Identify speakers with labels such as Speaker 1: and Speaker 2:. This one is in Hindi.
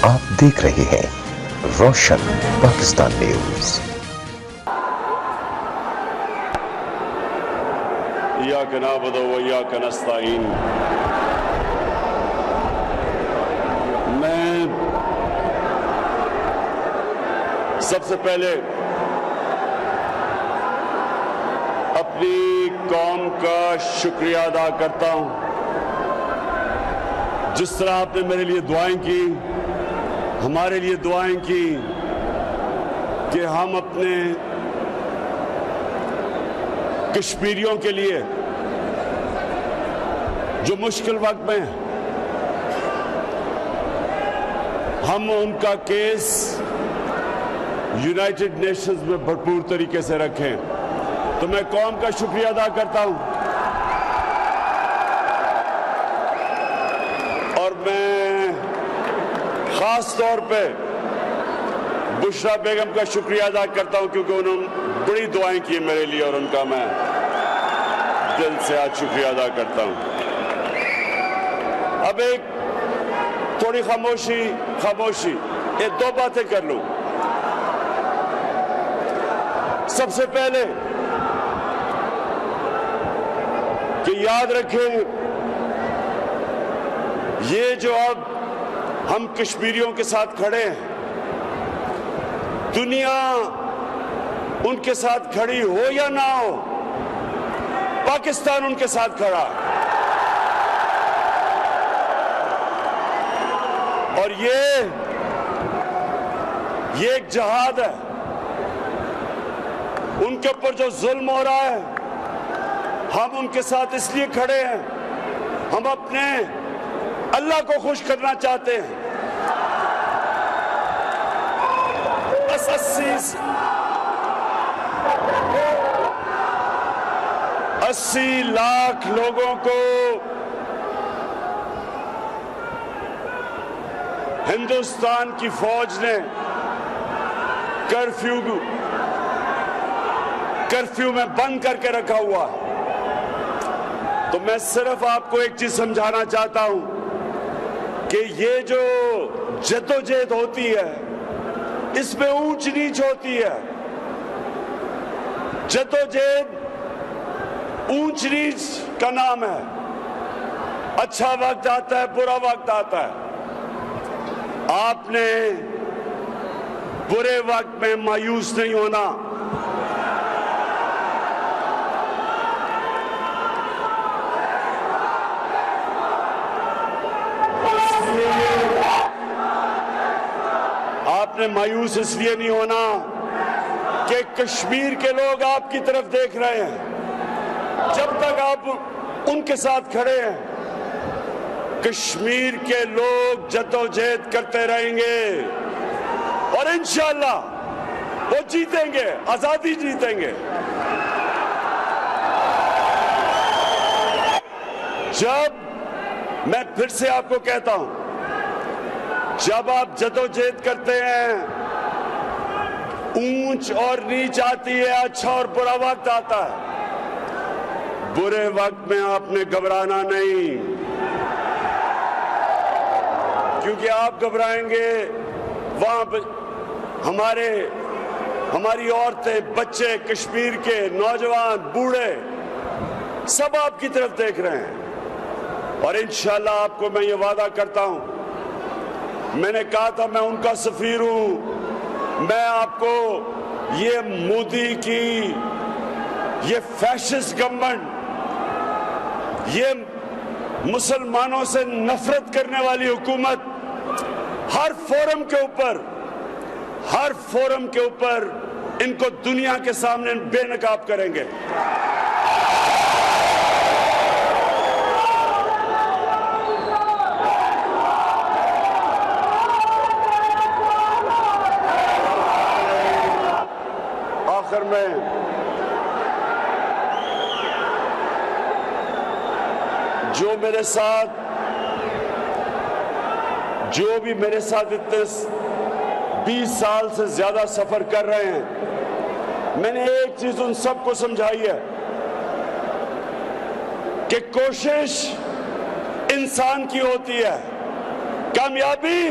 Speaker 1: आप देख रहे हैं रोशन पाकिस्तान न्यूज।
Speaker 2: इय्याका नअबुदु व इय्याका नस्तईन। मैं सबसे पहले अपनी कौम का शुक्रिया अदा करता हूं। जिस तरह आपने मेरे लिए दुआएं की, हमारे लिए दुआएं की कि हम अपने कश्मीरियों के लिए जो मुश्किल वक्त में है, हम उनका केस यूनाइटेड नेशंस में भरपूर तरीके से रखें। तो मैं कौम का शुक्रिया अदा करता हूं और मैं खास तौर पे बुशरा बेगम का शुक्रिया अदा करता हूं क्योंकि उन्होंने बड़ी दुआएं की मेरे लिए और उनका मैं दिल से आज शुक्रिया अदा करता हूं। अब एक थोड़ी खामोशी ये दो बातें कर लूं। सबसे पहले कि याद रखें, ये जो अब हम कश्मीरियों के साथ खड़े हैं, दुनिया उनके साथ खड़ी हो या ना हो, पाकिस्तान उनके साथ खड़ा। और ये एक जिहाद है। उनके ऊपर जो जुल्म हो रहा है, हम उनके साथ इसलिए खड़े हैं, हम अपने अल्लाह को खुश करना चाहते हैं। बस 80 लाख लोगों को हिंदुस्तान की फौज ने कर्फ्यू में बंद करके रखा हुआ। तो मैं सिर्फ आपको एक चीज समझाना चाहता हूं कि ये जो जद्दोजहद होती है, इसमें ऊंच नीच होती है। जद्दोजहद ऊंच नीच का नाम है। अच्छा वक्त आता है, बुरा वक्त आता है। आपने बुरे वक्त में मायूस नहीं होना। आपने मायूस इसलिए नहीं होना कि कश्मीर के लोग आपकी तरफ देख रहे हैं। जब तक आप उनके साथ खड़े हैं, कश्मीर के लोग जद्दोजहद करते रहेंगे और इंशाअल्लाह वो जीतेंगे, आजादी जीतेंगे। जब मैं फिर से आपको कहता हूं, जब आप जद्दोजहद करते हैं, ऊंच और नीच आती है, अच्छा और बुरा वक्त आता है। बुरे वक्त में आपने घबराना नहीं, क्योंकि आप घबराएंगे वहां पर हमारी औरतें, बच्चे, कश्मीर के नौजवान, बूढ़े सब आपकी तरफ देख रहे हैं। और इंशाअल्लाह आपको मैं ये वादा करता हूं, मैंने कहा था मैं उनका सफीर हूं। मैं आपको ये मोदी की ये फैशिस्ट गवर्नमेंट, ये मुसलमानों से नफरत करने वाली हुकूमत हर फोरम के ऊपर इनको दुनिया के सामने बेनकाब करेंगे। आखिर में जो भी मेरे साथ इतने 20 साल से ज्यादा सफर कर रहे हैं, मैंने एक चीज उन सबको समझाई है कि कोशिश इंसान की होती है, कामयाबी